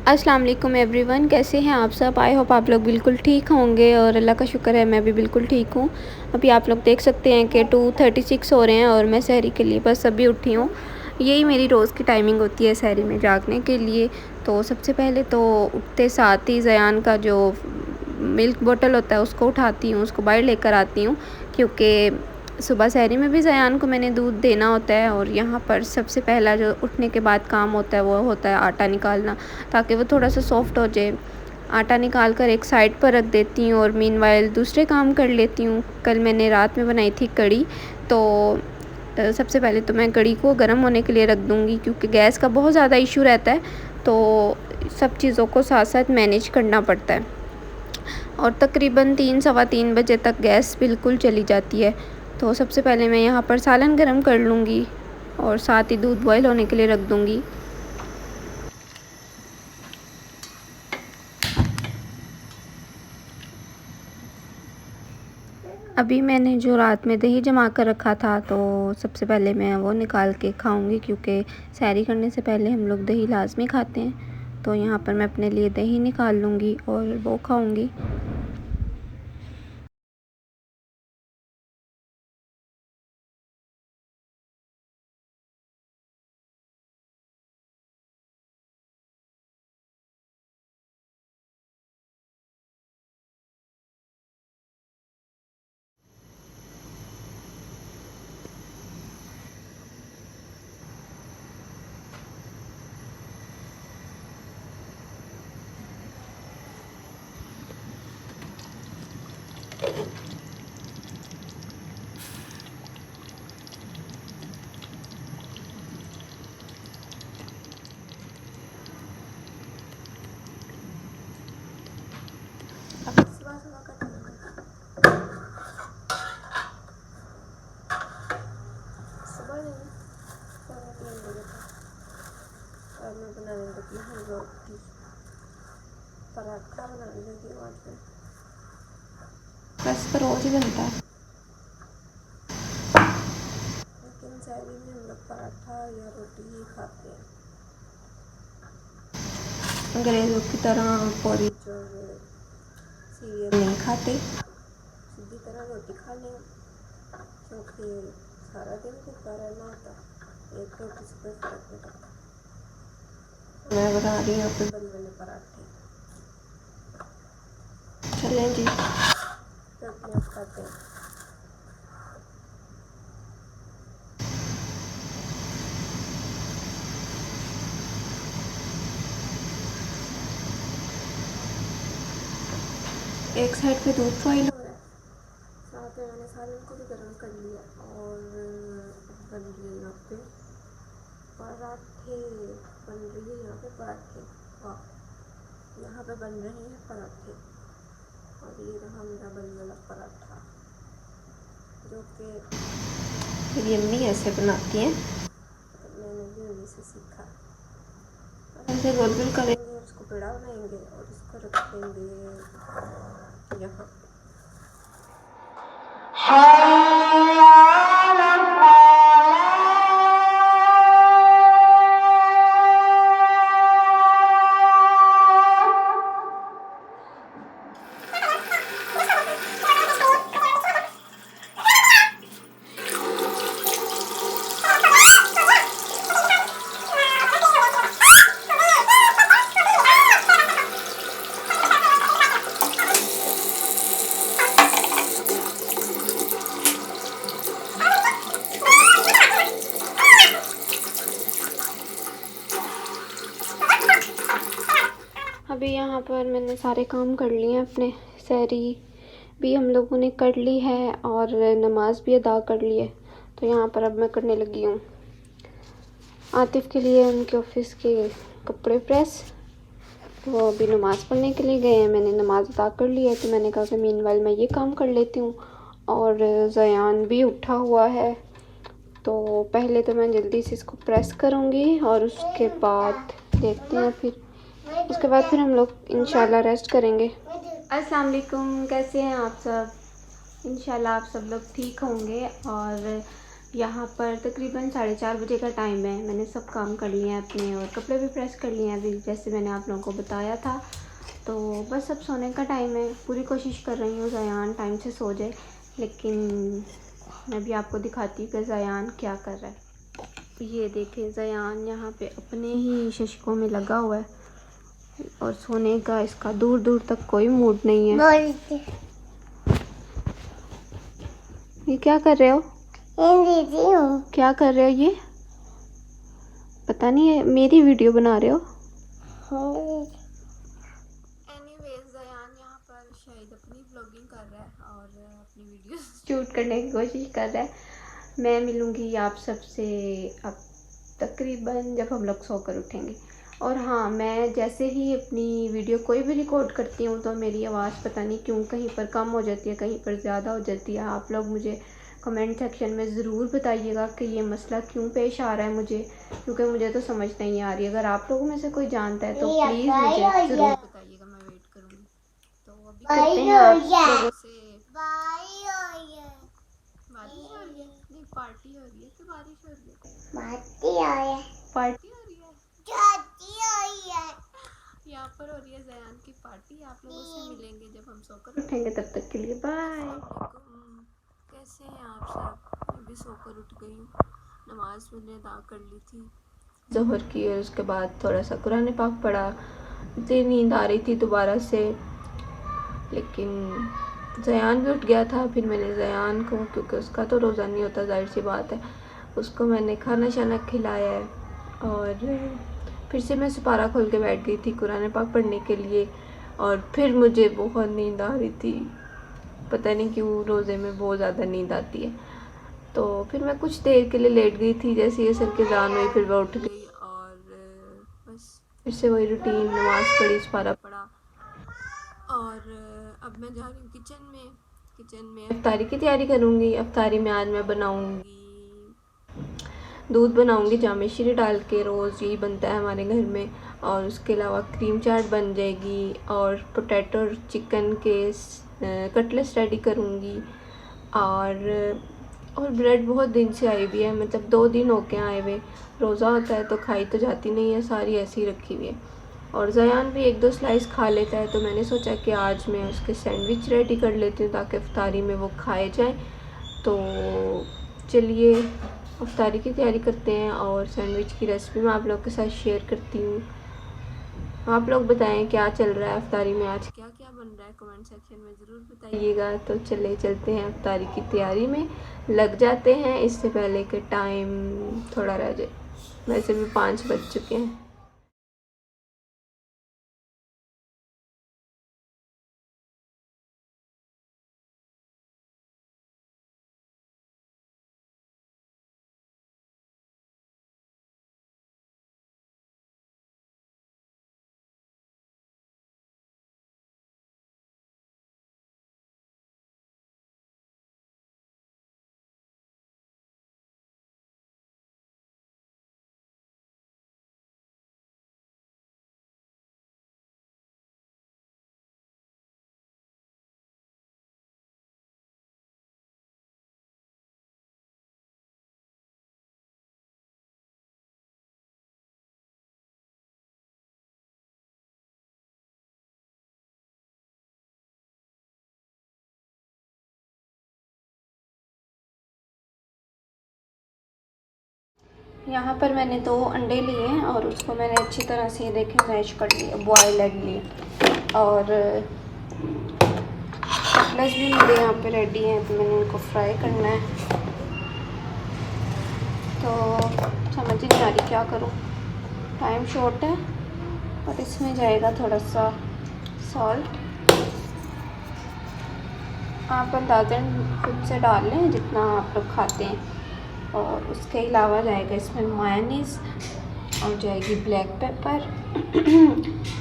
अस्सलाम वालेकुम एवरीवन, कैसे हैं आप सब। आई होप आप लोग बिल्कुल ठीक होंगे और अल्लाह का शुक्र है मैं भी बिल्कुल ठीक हूँ। अभी आप लोग देख सकते हैं कि 2:36 हो रहे हैं और मैं सहरी के लिए बस अभी उठी हूँ। यही मेरी रोज़ की टाइमिंग होती है सहरी में जागने के लिए। तो सबसे पहले तो उठते साथ ही ज़यान का जो मिल्क बॉटल होता है उसको उठाती हूँ, उसको बाहर लेकर आती हूँ, क्योंकि सुबह सहरी में भी ज़यान को मैंने दूध देना होता है। और यहाँ पर सबसे पहला जो उठने के बाद काम होता है वो होता है आटा निकालना, ताकि वो थोड़ा सा सॉफ्ट हो जाए। आटा निकाल कर एक साइड पर रख देती हूँ और मीनवाइल दूसरे काम कर लेती हूँ। कल मैंने रात में बनाई थी कड़ी, तो सबसे पहले तो मैं कड़ी को गर्म होने के लिए रख दूँगी, क्योंकि गैस का बहुत ज़्यादा इशू रहता है, तो सब चीज़ों को साथ साथ मैनेज करना पड़ता है। और तकरीबन 3 सवा 3 बजे तक गैस बिल्कुल चली जाती है। तो सबसे पहले मैं यहाँ पर सालन गरम कर लूँगी और साथ ही दूध बॉयल होने के लिए रख दूँगी। अभी मैंने जो रात में दही जमा कर रखा था, तो सबसे पहले मैं वो निकाल के खाऊंगी, क्योंकि सहरी करने से पहले हम लोग दही लाजमी खाते हैं। तो यहाँ पर मैं अपने लिए दही निकाल लूँगी और वो खाऊंगी। और मैं बनाने लगी हूँ रोटी, पराठा बनाने लगी हूँ आज मैं। बस तो रोज़ ही बनता है, लेकिन सहरी में हम लोग पराठा या रोटी ही खाते हैं। अंग्रेज़ों की तरह पोरीज और सीरियल नहीं खाते, सीधी तरह रोटी खा लें, क्योंकि सारा दिन भूखा रहना होता, एक रोटी से कोई फर्क नहीं पड़ता। मैं बना रही हूँ अपने बड़े बड़े पराठे। चलें जी, रोटियाँ खाते हैं। एक साइड पे दूध बॉईल हो रहा है, साथ में मैंने सालन को भी गर्म कर लिया और बन रही है यहाँ पे पराठे, बन रही है यहाँ पे पराठे। वाह, यहाँ पे बन रहे हैं पराठे। और ये रहा मेरा बन वाला पराठा, जो कि मेरी अम्मी ऐसे बनाती हैं, तो मैंने भी उन्हीं से सीखा। और ऐसे गोल गोल करेंगे, उसको पेड़ा बनाएंगे और इसको रख देंगे यहाँ। अभी यहाँ पर मैंने सारे काम कर लिए हैं अपने, सहरी भी हम लोगों ने कर ली है और नमाज भी अदा कर ली है। तो यहाँ पर अब मैं करने लगी हूँ आतिफ़ के लिए उनके ऑफिस के कपड़े प्रेस। वो अभी नमाज़ पढ़ने के लिए गए हैं, मैंने नमाज़ अदा कर ली है, तो मैंने कहा कि मीनवाइल मैं ये काम कर लेती हूँ। और ज़यान भी उठा हुआ है, तो पहले तो मैं जल्दी से इसको प्रेस करूँगी और उसके बाद देखते हैं, फिर उसके बाद फिर हम लोग इंशाल्लाह रेस्ट करेंगे। अस्सलाम वालेकुम, कैसे हैं आप सब। इंशाल्लाह आप सब लोग ठीक होंगे। और यहाँ पर तकरीबन 4:30 बजे का टाइम है। मैंने सब काम कर लिए हैं अपने और कपड़े भी प्रेस कर लिए हैं अभी, जैसे मैंने आप लोगों को बताया था। तो बस अब सोने का टाइम है। पूरी कोशिश कर रही हूँ ज़यान टाइम से सो जाए, लेकिन मैं भी आपको दिखाती हूँ कि ज़यान क्या कर रहा है। ये देखें, ज़यान यहाँ पे अपने ही शशकों में लगा हुआ है और सोने का इसका दूर दूर तक कोई मूड नहीं है। ये क्या कर रहे हो? क्या कर रहे हो ये? पता नहीं है, मेरी वीडियो बना रहे हो? एनीवेज, ज़यान यहाँ पर शायद अपनी व्लॉगिंग कर रहा है और अपनी वीडियो शूट करने की कोशिश कर रहा है। मैं मिलूँगी आप सबसे अब तकरीबन जब हम लोग सोकर उठेंगे। और हाँ, मैं जैसे ही अपनी वीडियो कोई भी रिकॉर्ड करती हूँ तो मेरी आवाज़ पता नहीं क्यों कहीं पर कम हो जाती है, कहीं पर ज़्यादा हो जाती है। आप लोग मुझे कमेंट सेक्शन में ज़रूर बताइएगा कि ये मसला क्यों पेश आ रहा है मुझे, क्योंकि मुझे तो समझ नहीं आ रही। अगर आप लोगों में से कोई जानता है तो प्लीज़ मुझे ज़रूर बताइएगा, मैं वेट करूँगी। तो अभी करते हैं आप लोगों से बारिश हो रही है? नहीं, पार्टी हो रही है कि बारिश हो रही है? पार्टी हो रही है। यहाँ पर हो रही है ज़यान की पार्टी। आप लोगों से मिलेंगे जब हम सोकर उठेंगे, तब तक के लिए बाय। कैसे हैं आप सब? मैं भी सोकर उठ गई हूँ। नमाज मैंने अदा कर ली थी ज़ोहर की, और उसके बाद थोड़ा सा कुरान पाक पढ़ा। इतनी नींद आ रही थी दोबारा से, लेकिन ज़यान भी उठ गया था। फिर मैंने ज़यान को, क्योंकि उसका तो रोज़ा नहीं होता, जाहिर सी बात है, उसको मैंने खाना शाना खिलाया है। और फिर से मैं सिपारा खोल के बैठ गई थी कुरान पाक पढ़ने के लिए। और फिर मुझे बहुत नींद आ रही थी, पता नहीं क्यों रोज़े में बहुत ज़्यादा नींद आती है। तो फिर मैं कुछ देर के लिए लेट गई थी। जैसे ये सर की अज़ान हुई फिर मैं उठ गई और बस फिर से वही रूटीन, नमाज़ पढ़ी, सिपारा पढ़ा। और अब मैं जा रही हूँ किचन में अफ्तारी की तैयारी करूँगी। अफ्तारी में आज मैं बनाऊँगी दूध बनाऊँगी जामे शीरी डाल के, रोज़ यही बनता है हमारे घर में। और उसके अलावा क्रीम चाट बन जाएगी और पोटैटो चिकन के कटलेट्स रेडी करूँगी। और ब्रेड बहुत दिन से आई हुई है, मतलब 2 दिन हो गए आए हुए। रोज़ा होता है तो खाई तो जाती नहीं है, सारी ऐसी रखी हुई है। और ज़यान भी 1-2 स्लाइस खा लेता है, तो मैंने सोचा कि आज मैं उसके सैंडविच रेडी कर लेती हूँ ताकि इफ्तारी में वो खाए जाएँ। तो चलिए इफ्तारी की तैयारी करते हैं और सैंडविच की रेसिपी मैं आप लोग के साथ शेयर करती हूँ। आप लोग बताएं क्या चल रहा है इफ्तारी में, आज क्या क्या बन रहा है, कमेंट सेक्शन में ज़रूर बताइएगा। तो चलते हैं इफ्तारी की तैयारी में लग जाते हैं, इससे पहले कि टाइम थोड़ा रह जाए। वैसे भी 5 बज चुके हैं। यहाँ पर मैंने 2 अंडे लिए हैं और उसको मैंने अच्छी तरह से देखें मैश कर लिया, बॉयल एग लिए। और कटलेट्स भी मेरे यहाँ पे रेडी हैं, तो मैंने उनको फ्राई करना है। तो समझ ही नहीं आ रही क्या करूँ, टाइम शॉर्ट है। और इसमें जाएगा थोड़ा सा सॉल्ट, आप अंदाज़न खुद से डाल लें जितना आप लोग खाते हैं। और उसके अलावा जाएगा इसमें मायोनीज़ और जाएगी ब्लैक पेपर।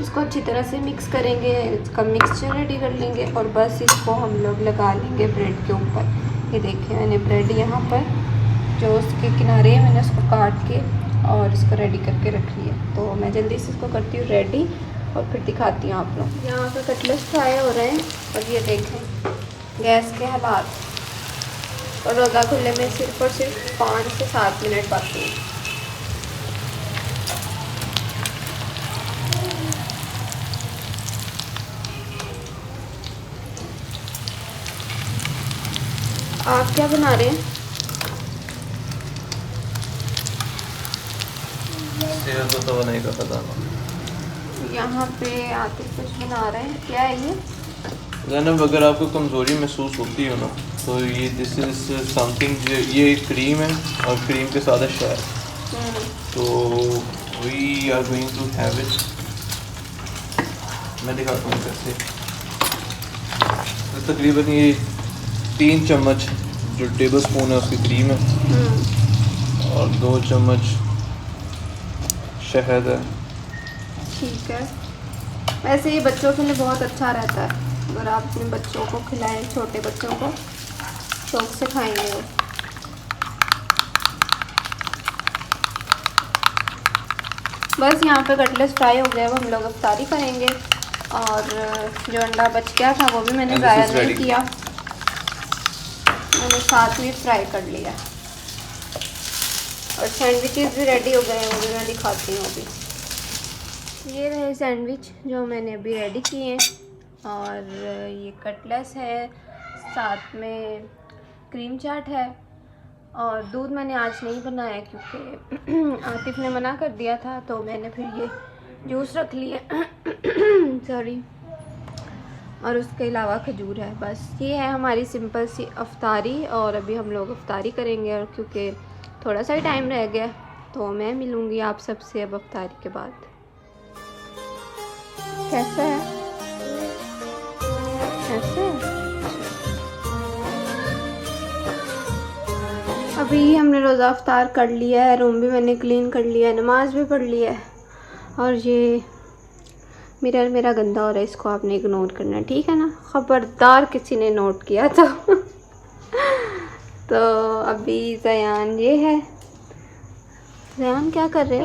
इसको अच्छी तरह से मिक्स करेंगे, इसका मिक्सचर रेडी कर लेंगे और बस इसको हम लोग लगा लेंगे ब्रेड के ऊपर। ये देखिए मैंने ब्रेड यहाँ पर जो उसके किनारे है मैंने उसको काट के और इसको रेडी करके रख लिया। तो मैं जल्दी से इसको करती हूँ रेडी और फिर दिखाती हूँ आप लोग। यहाँ पर कटलेट्स फ्राई हो रहे हैं और ये देखें गैस के हालात। और रोज़ा खुलने में सिर्फ और सिर्फ 5 से 7 मिनट बाकी हैं। आप क्या बना रहे हैं? तो नहीं का पता यहाँ पे आते कुछ बना रहे हैं। क्या है ये? ज़ैनब, अगर आपको कमज़ोरी महसूस होती हो ना तो ये दिस इज़ समथिंग, ये क्रीम है और क्रीम के साथ है शहद। तो we are going to have it. मैं दिखाता हूँ कैसे। तो तकरीबन ये 3 चम्मच जो टेबल स्पून है उसकी क्रीम है और 2 चम्मच शहद है। ठीक है। वैसे ये बच्चों के लिए बहुत अच्छा रहता है, अगर आप अपने बच्चों को खिलाएं, छोटे बच्चों को शौक से खाएंगे वो। बस यहाँ पे कटलेट्स फ्राई हो गए। अब हम लोग इफ्तारी करेंगे और जो अंडा बच गया था वो भी मैंने ज़ाया नहीं किया, मैंने साथ में फ्राई कर लिया। और सैंडविचेस भी रेडी हो गए हैं, वो भी मैं दिखाती हूँ अभी। ये रहे सैंडविच जो मैंने अभी रेडी किए हैं और ये कटलेट्स है, साथ में क्रीम चाट है और दूध मैंने आज नहीं बनाया क्योंकि आतिफ ने मना कर दिया था, तो मैंने फिर ये जूस रख लिया सॉरी। और उसके अलावा खजूर है। बस ये है हमारी सिंपल सी अफ्तारी और अभी हम लोग अफ्तारी करेंगे। और क्योंकि थोड़ा सा ही टाइम रह गया तो मैं मिलूँगी आप सबसे अब अफ्तारी के बाद। कैसा है? कैसे? अभी हमने रोज़ा अफ्तार कर लिया है, रूम भी मैंने क्लीन कर लिया है, नमाज भी पढ़ लिया है और ये मिरर मेरा गंदा हो रहा है, इसको आपने इग्नोर करना है, ठीक है ना? ख़बरदार किसी ने नोट किया तो अभी ज़यान ये है। ज़यान क्या कर रहे हो?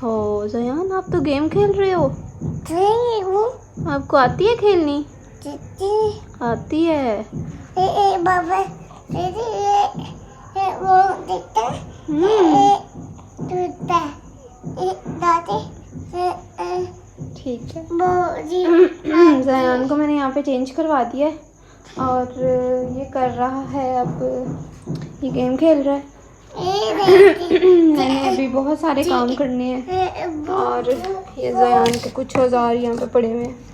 हो ज़यान, आप तो गेम खेल रहे हो। आपको आती है खेलनी? आती है। बाबा ठीक है। ज़यान को मैंने यहाँ पे चेंज करवा दिया है और ये कर रहा है, अब ये गेम खेल रहा है। मैंने अभी बहुत सारे काम करने हैं और ये ज़यान के कुछ औजार यहाँ पे पड़े हुए हैं।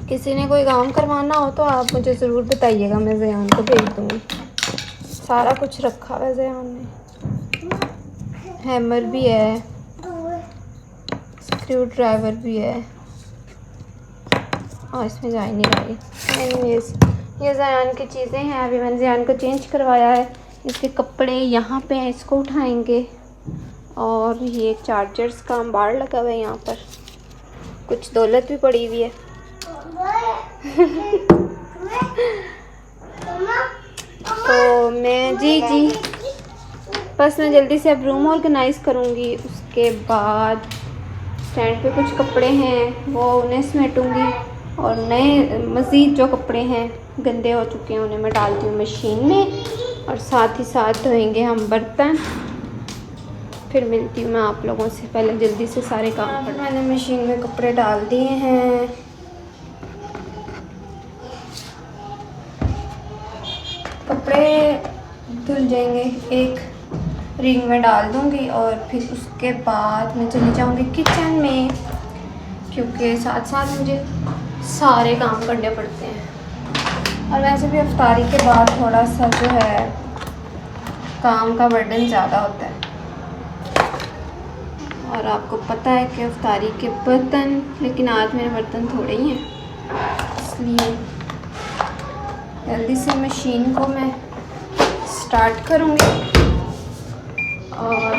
किसी ने कोई काम करवाना हो तो आप मुझे ज़रूर बताइएगा, मैं ज़यान को भेज दूँगी। सारा कुछ रखा हुआ है ज़यान ने, हैमर भी है, स्क्रू ड्राइवर भी है और इसमें जा ही नहीं रही। एनीवेज ये ज़यान की चीज़ें हैं। अभी मैंने ज़यान को चेंज करवाया है, इसके कपड़े यहाँ पे हैं, इसको उठाएंगे। और ये चार्जर्स का अंबार लगा हुआ है यहाँ पर, कुछ दौलत भी पड़ी हुई है तो मैं जी बस मैं जल्दी से अब रूम ऑर्गेनाइज़ करूँगी। उसके बाद स्टैंड पे कुछ कपड़े हैं वो उन्हें समेटूँगी और नए मज़ीद जो कपड़े हैं गंदे हो चुके हैं उन्हें मैं डालती हूँ मशीन में और साथ ही साथ धोएंगे हम बर्तन। फिर मिलती हूँ मैं आप लोगों से। पहले जल्दी से सारे काम कर। मैंने मशीन में कपड़े डाल दिए हैं। कपड़े धुल जाएंगे, एक रिंग में डाल दूँगी और फिर उसके बाद मैं चली जाऊँगी किचन में, क्योंकि साथ साथ मुझे सारे काम करने पड़ते हैं। और वैसे भी अफ्तारी के बाद थोड़ा सा जो है काम का बर्डन ज़्यादा होता है और आपको पता है कि अफ्तारी के बर्तन, लेकिन आज मेरे बर्तन थोड़े ही हैं, इसलिए जल्दी से मशीन को मैं स्टार्ट करूँगी और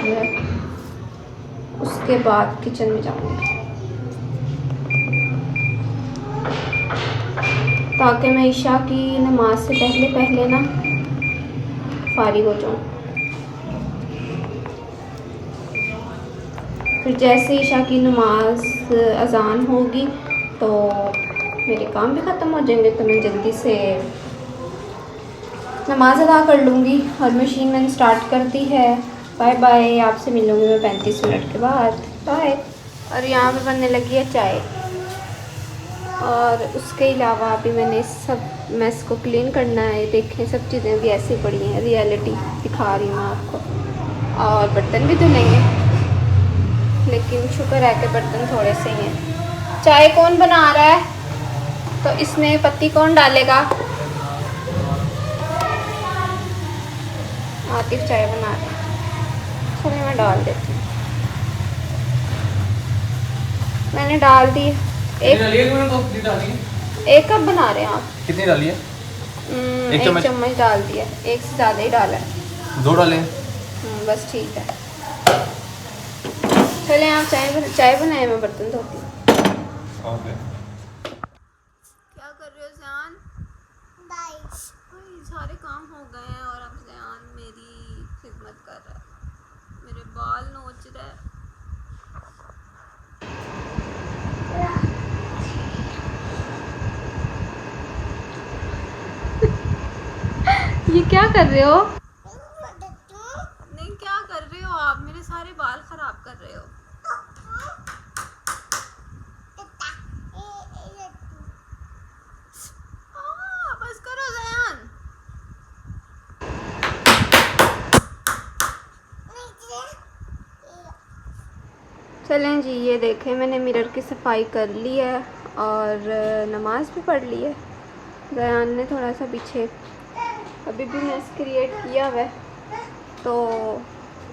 उसके बाद किचन में जाऊँगी ताकि मैं ईशा की नमाज से पहले ना फारिग हो जाऊँ। फिर जैसे ईशा की नमाज अज़ान होगी तो मेरे काम भी ख़त्म हो जाएंगे, तो मैं जल्दी से नमाज अदा कर लूँगी और मशीन मैंने स्टार्ट कर दी है। बाय बाय, आपसे मिलूँगी मैं 35 मिनट के बाद। बाय। और यहाँ पे बनने लगी है चाय, और उसके अलावा अभी मैंने सब मेस को क्लीन करना है। देखें सब चीज़ें भी ऐसी पड़ी हैं, रियलिटी दिखा रही हूँ आपको। और बर्तन भी धुलेंगे, लेकिन शुक्र है कि बर्तन थोड़े से ही हैं। चाय कौन बना रहा है, तो इसमें पत्ती कौन डालेगा? आतिफ चाय बना रहे हैं। चलिए मैं डाल देती हूँ। मैंने डाल दी एक कप बना रहे हैं आप? कितनी डाली है? एक चम्मच डाल दिया, एक से ज़्यादा ही डाला है। 2 डालें? बस ठीक है। चले आप चाय बनाए, मैं बर्तन धोती हूँ। ओके। क्या कर रहे हो ज़यान? सारे काम हो गए हैं और अब ज़यान मेरी खिदमत कर रहा है, मेरे बाल नोच रहा है। ये क्या कर रहे हो? नहीं, क्या कर रहे हो आप? मेरे सारे बाल खराब कर रहे हो। बस करो ज़यान। चलें जी, ये देखें मैंने मिरर की सफाई कर ली है और नमाज भी पढ़ ली है। ज़यान ने थोड़ा सा पीछे अभी भी मेस क्रिएट किया हुआ है, तो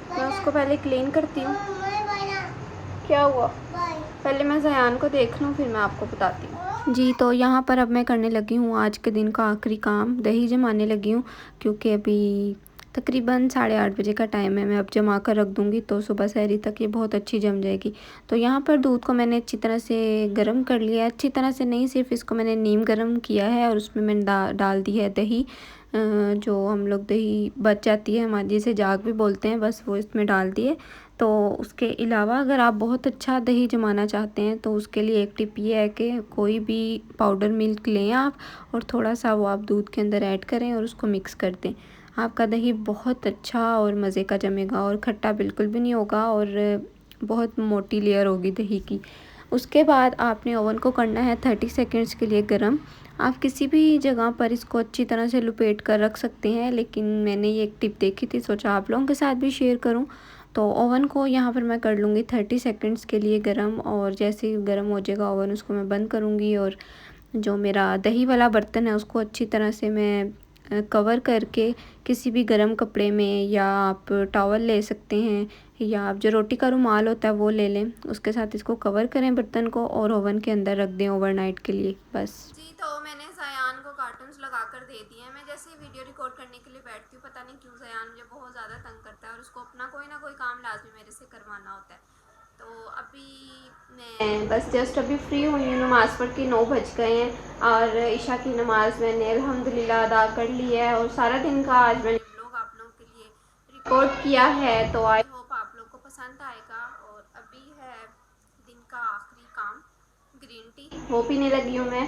मैं उसको पहले क्लीन करती हूँ। क्या हुआ? पहले मैं ज़यान को देख लूँ, फिर मैं आपको बताती हूँ जी। तो यहाँ पर अब मैं करने लगी हूँ आज के दिन का आखिरी काम, दही जमाने लगी हूँ, क्योंकि अभी तकरीबन 8:30 बजे का टाइम है। मैं अब जमा कर रख दूँगी तो सुबह सहरी तक ये बहुत अच्छी जम जाएगी। तो यहाँ पर दूध को मैंने अच्छी तरह से गर्म कर लिया है। अच्छी तरह से नहीं, सिर्फ इसको मैंने नीम गर्म किया है और उसमें मैंने डाल दी है दही। जो हम लोग दही बच जाती है हमारी, जिसे जाग भी बोलते हैं, बस वो इसमें डाल दिए। तो उसके अलावा अगर आप बहुत अच्छा दही जमाना चाहते हैं तो उसके लिए एक टिप ये है कि कोई भी पाउडर मिल्क लें आप, और थोड़ा सा वो आप दूध के अंदर ऐड करें और उसको मिक्स कर दें। आपका दही बहुत अच्छा और मज़े का जमेगा और खट्टा बिल्कुल भी नहीं होगा और बहुत मोटी लेयर होगी दही की। उसके बाद आपने ओवन को करना है 30 सेकंड्स के लिए गरम। आप किसी भी जगह पर इसको अच्छी तरह से लपेट कर रख सकते हैं, लेकिन मैंने ये एक टिप देखी थी, सोचा आप लोगों के साथ भी शेयर करूं। तो ओवन को यहाँ पर मैं कर लूँगी 30 सेकंड्स के लिए गरम, और जैसे ही गरम हो जाएगा ओवन उसको मैं बंद करूँगी। और जो मेरा दही वाला बर्तन है उसको अच्छी तरह से मैं कवर करके किसी भी गर्म कपड़े में, या आप टॉवल ले सकते हैं, या आप जो रोटी का रुमाल होता है वो ले लें, उसके साथ इसको कवर करें बर्तन को और ओवन के अंदर रख दें ओवरनाइट के लिए बस जी। तो मैंने ज़यान को कार्टून्स लगा कर दे दिए हैं। मैं जैसे वीडियो रिकॉर्ड करने के लिए बैठती हूँ, पता नहीं क्यों ज़यान मुझे बहुत ज़्यादा तंग करता है और उसको अपना कोई ना कोई काम लाजमी मेरे से करवाना होता है। तो अभी मैं बस जस्ट अभी फ्री हुई हूँ, नमाज़ पढ़ के 9 बज गए हैं और ईशा की नमाज़ मैंने अल्हम्दुलिल्लाह अदा कर ली है। और सारा दिन का आज मैंने व्लॉग आप लोगों के लिए रिकॉर्ड किया है, तो आई होप आप लोग को पसंद आएगा। और अभी है दिन का आखिरी काम, ग्रीन टी, वो पीने लगी हूँ मैं।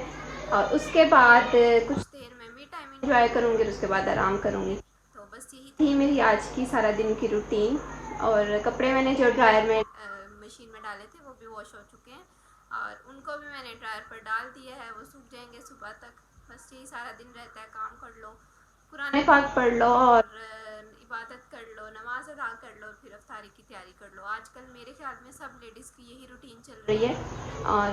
और उसके बाद कुछ देर में मी टाइम इंजॉय करूँगी और उसके बाद आराम करूँगी। तो बस यही थी मेरी आज की सारा दिन की रूटीन। और कपड़े मैंने जो ड्रायर में मशीन में डाले थे वो भी वॉश हो चुके हैं और उनको भी मैंने ड्रायर पर डाल दिया है, वो सूख जाएंगे सुबह तक। बस यही सारा दिन रहता है, काम कर लो, कुरान पाक पढ़ लो और इबादत कर लो, नमाज अदा कर लो, फिर अफ्तारी की तैयारी कर लो। आजकल मेरे ख्याल में सब लेडीज़ की यही रूटीन चल रही है और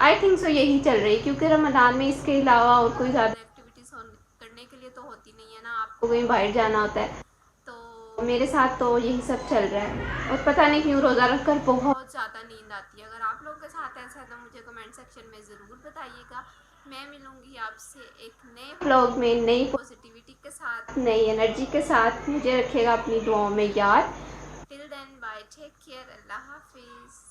आई थिंक सो यही चल रही है, क्योंकि रमज़ान में इसके अलावा और कोई ज़्यादा एक्टिविटीज़ करने के लिए तो होती नहीं है ना, आपको कहीं बाहर जाना होता है। तो मेरे साथ तो यही सब चल रहा है और पता नहीं क्यों रोज़ा रख कर बहुत ज़्यादा नींद आती है। अगर आप लोगों के साथ ऐसा है तो मुझे कमेंट सेक्शन में ज़रूर बताइएगा। मैं मिलूँगी आपसे एक नए व्लॉग में, नई पॉजिटिविटी के साथ, नई एनर्जी के साथ। मुझे रखिएगा अपनी दुआओं में याद। Till then bye, take care, अल्लाह हाफिज़।